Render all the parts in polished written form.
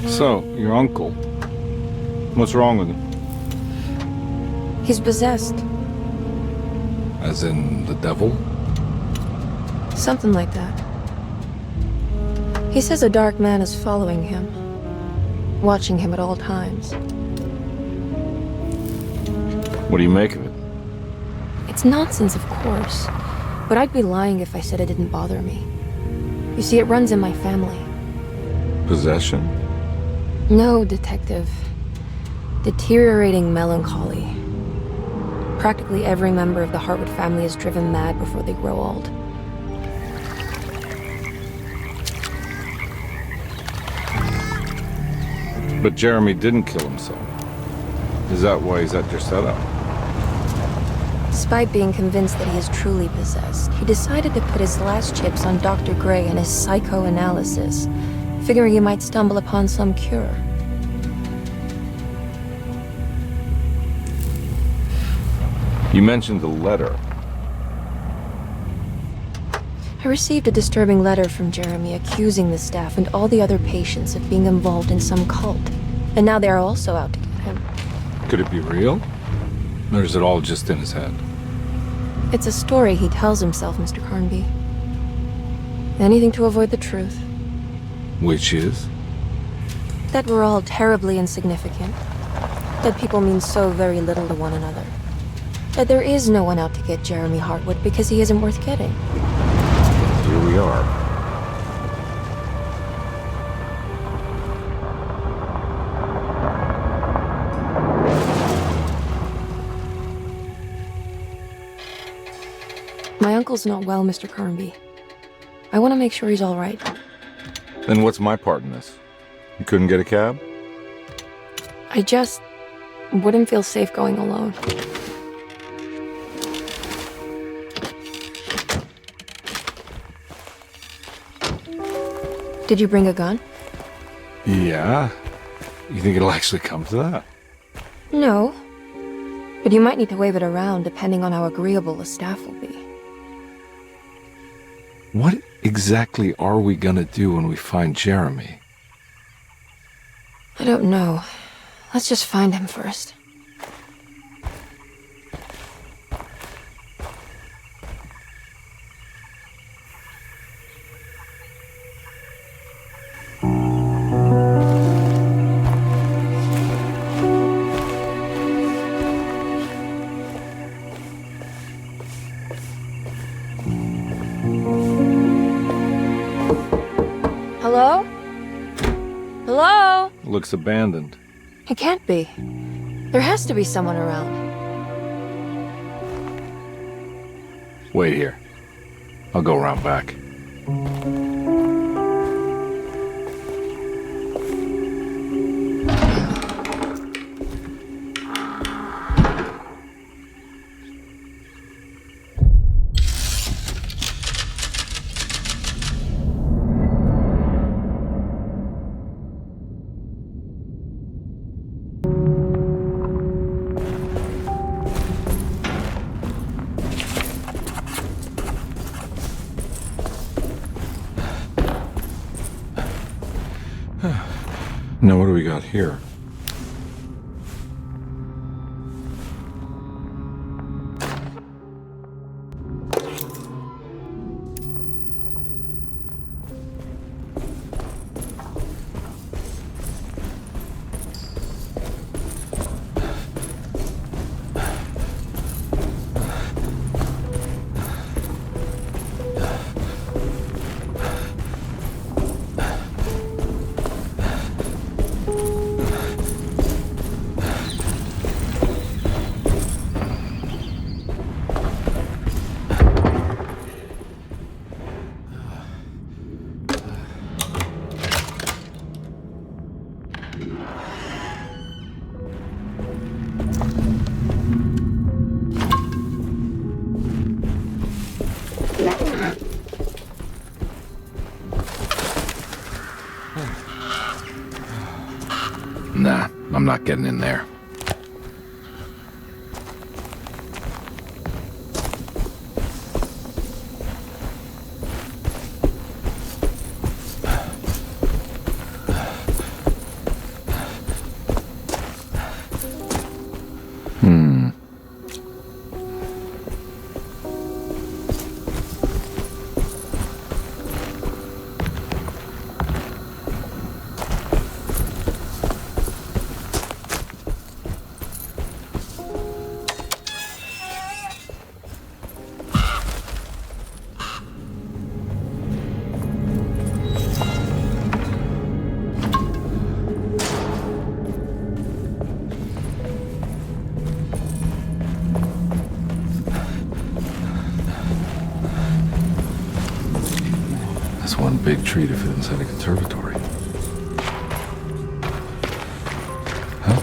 So, your uncle. What's wrong with him? He's possessed. As in the devil? Something like that. He says a dark man is following him, watching him at all times. What do you make of it? It's nonsense, of course, but I'd be lying if I said it didn't bother me. You see, it runs in my family. Possession? No, Detective. Deteriorating melancholy. Practically every member of the Hartwood family is driven mad before they grow old. But Jeremy didn't kill himself. Is that why he's at your setup? Despite being convinced that he is truly possessed, he decided to put his last chips on Dr. Gray and his psychoanalysis, figuring he might stumble upon some cure. You mentioned the letter. I received a disturbing letter from Jeremy accusing the staff and all the other patients of being involved in some cult. And now they are also out to get him. Could it be real? Or is it all just in his head? It's a story he tells himself, Mr. Carnby. Anything to avoid the truth. Which is? That we're all terribly insignificant. That people mean so very little to one another. That there is no one out to get Jeremy Hartwood because he isn't worth getting. Here we are. My uncle's not well, Mr. Carnby. I want to make sure he's all right. Then what's my part in this? You couldn't get a cab? I just wouldn't feel safe going alone. Did you bring a gun? Yeah. You think it'll actually come to that? No. But you might need to wave it around depending on how agreeable the staff will be. What exactly are we gonna do when we find Jeremy? I don't know. Let's just find him first. Hello? Hello? Looks abandoned. It can't be. There has to be someone around. Wait here. I'll go around back. Now what do we got here? Nah, I'm not getting in there. That's one big tree to fit inside a conservatory. Huh?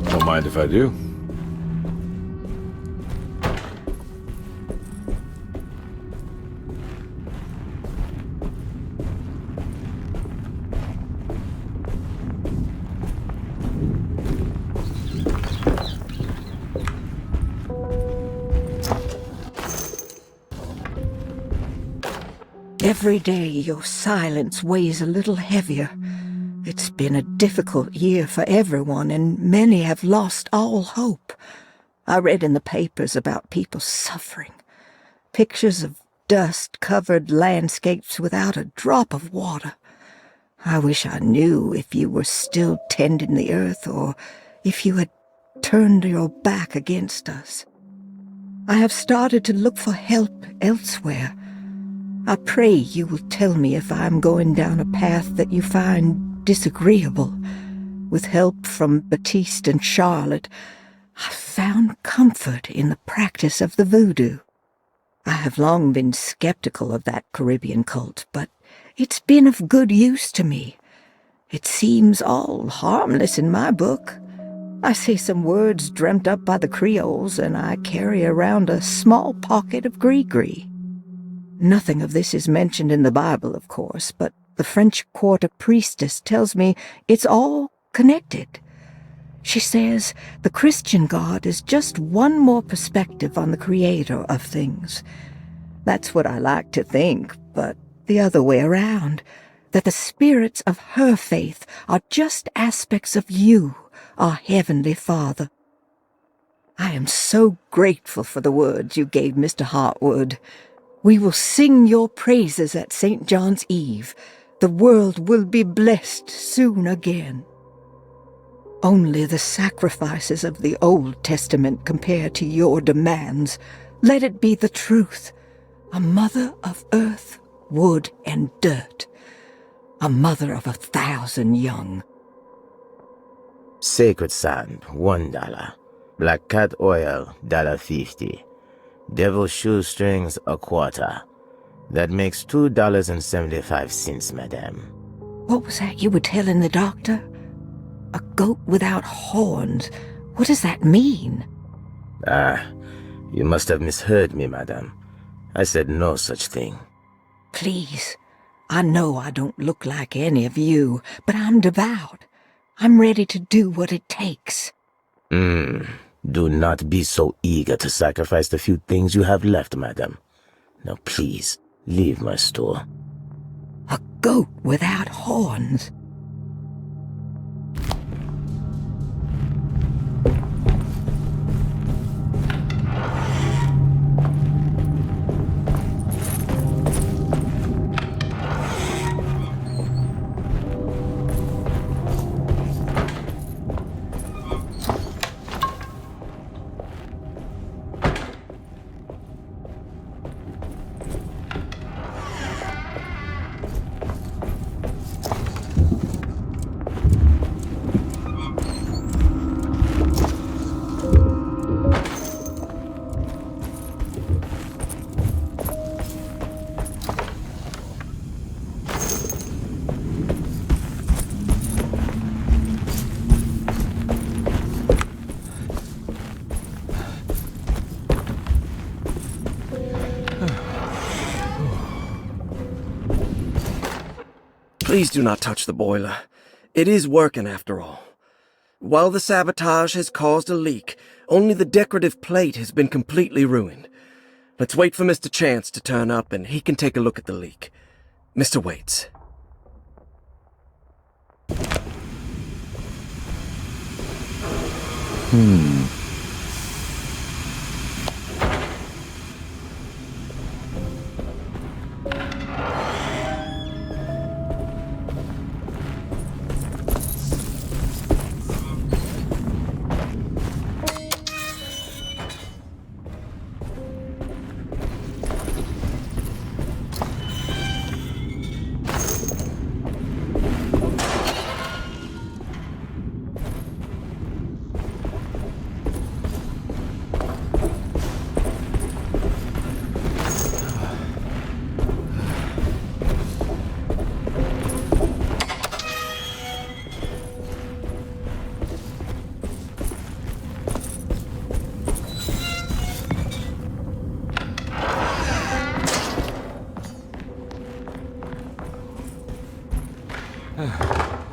Don't mind if I do. Every day your silence weighs a little heavier. It's been a difficult year for everyone, and many have lost all hope. I read in the papers about people suffering. Pictures of dust-covered landscapes without a drop of water. I wish I knew if you were still tending the earth, or if you had turned your back against us. I have started to look for help elsewhere. I pray you will tell me if I am going down a path that you find disagreeable. With help from Baptiste and Charlotte, I found comfort in the practice of the voodoo. I have long been skeptical of that Caribbean cult, but it's been of good use to me. It seems all harmless in my book. I say some words dreamt up by the Creoles, and I carry around a small pocket of gree-gree. Nothing of this is mentioned in the Bible, of course, but the French Quarter priestess tells me it's all connected. She says the Christian God is just one more perspective on the creator of things. That's what I like to think, but the other way around, that the spirits of her faith are just aspects of you, our Heavenly Father. I am so grateful for the words you gave Mr. Hartwood. We will sing your praises at St. John's Eve. The world will be blessed soon again. Only the sacrifices of the Old Testament compare to your demands. Let it be the truth. A mother of earth, wood, and dirt. A mother of 1,000 young. Sacred sand, $1. Black cat oil, $1.50. Devil shoestrings, $0.25. That makes $2.75, madame. What was that you were telling the doctor? A goat without horns. What does that mean? You must have misheard me, madame. I said no such thing. Please, I know I don't look like any of you, but I'm devout. I'm ready to do what it takes. Do not be so eager to sacrifice the few things you have left, madam. Now please, leave my store. A goat without horns. Please do not touch the boiler. It is working after all. While the sabotage has caused a leak, only the decorative plate has been completely ruined. Let's wait for Mr. Chance to turn up and he can take a look at the leak. Mr. Waits. Nice.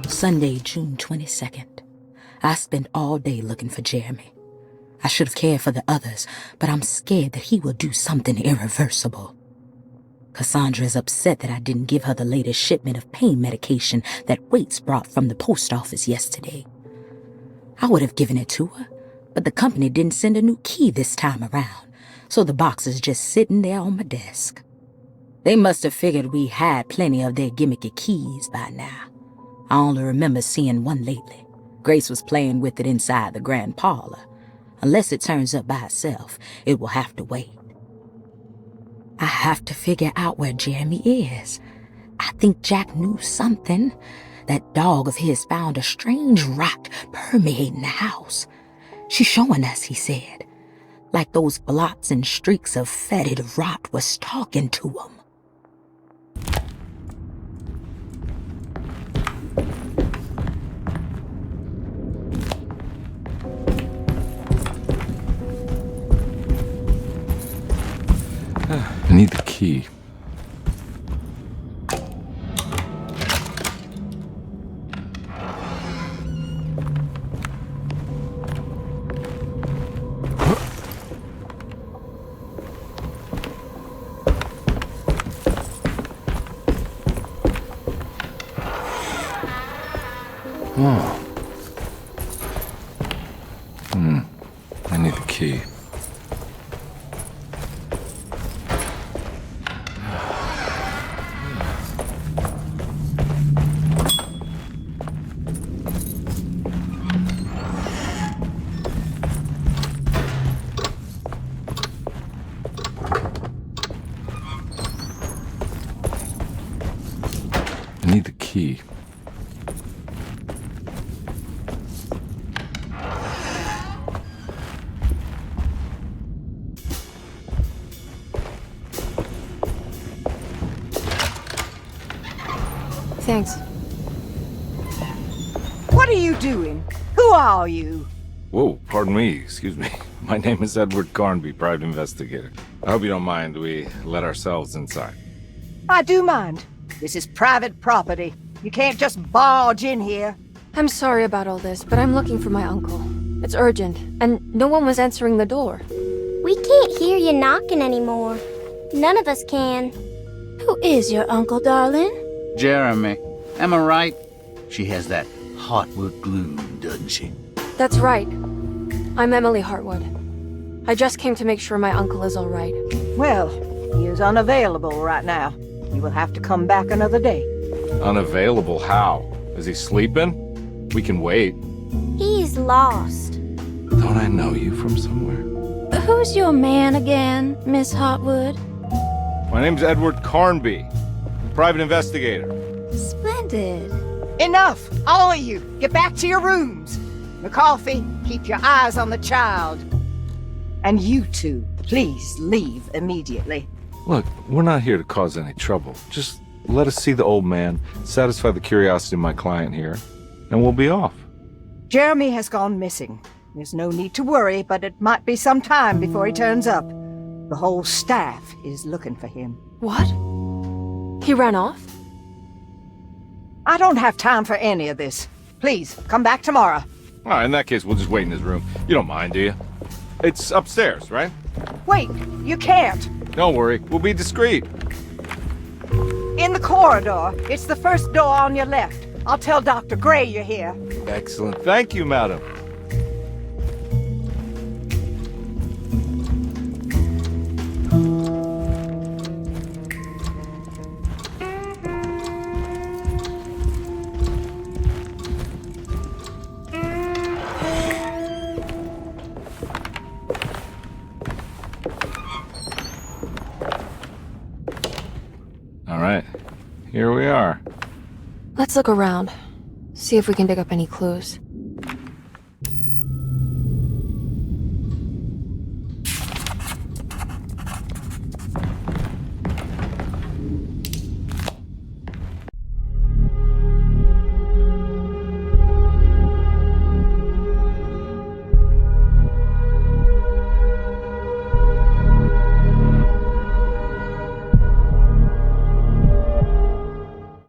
Sunday, June 22nd. I spent all day looking for Jeremy. I should have cared for the others, but I'm scared that he will do something irreversible. Cassandra is upset that I didn't give her the latest shipment of pain medication that Waits brought from the post office yesterday. I would have given it to her, but the company didn't send a new key this time around, so the box is just sitting there on my desk. They must have figured we had plenty of their gimmicky keys by now. I only remember seeing one lately. Grace was playing with it inside the grand parlor. Unless it turns up by itself, it will have to wait. I have to figure out where Jeremy is. I think Jack knew something. That dog of his found a strange rot permeating the house. She's showing us, he said. Like those blots and streaks of fetid rot was talking to him. I need the key. Oh. I need the key. I need the key. Thanks. What are you doing? Who are you? Whoa, pardon me, excuse me. My name is Edward Carnby, private investigator. I hope you don't mind we let ourselves inside. I do mind. This is private property. You can't just barge in here. I'm sorry about all this, but I'm looking for my uncle. It's urgent, and no one was answering the door. We can't hear you knocking anymore. None of us can. Who is your uncle, darling? Jeremy. Am I right? She has that Hartwood gloom, doesn't she? That's right. I'm Emily Hartwood. I just came to make sure my uncle is all right. Well, he is unavailable right now. You will have to come back another day. Unavailable how? Is he sleeping? We can wait. He's lost. Don't I know you from somewhere? Who's your man again, Miss Hartwood? My name's Edward Carnby, private investigator. Splendid. Enough! All of you! Get back to your rooms! McCarthy, keep your eyes on the child. And you two, please leave immediately. Look, we're not here to cause any trouble. Just let us see the old man, satisfy the curiosity of my client here, and we'll be off. Jeremy has gone missing. There's no need to worry, but it might be some time before he turns up. The whole staff is looking for him. What? He ran off? I don't have time for any of this. Please, come back tomorrow. All right, in that case, we'll just wait in his room. You don't mind, do you? It's upstairs, right? Wait, you can't. Don't worry, we'll be discreet. In the corridor. It's the first door on your left. I'll tell Dr. Gray you're here. Excellent. Thank you, madam. here we are. Let's look around. See if we can dig up any clues.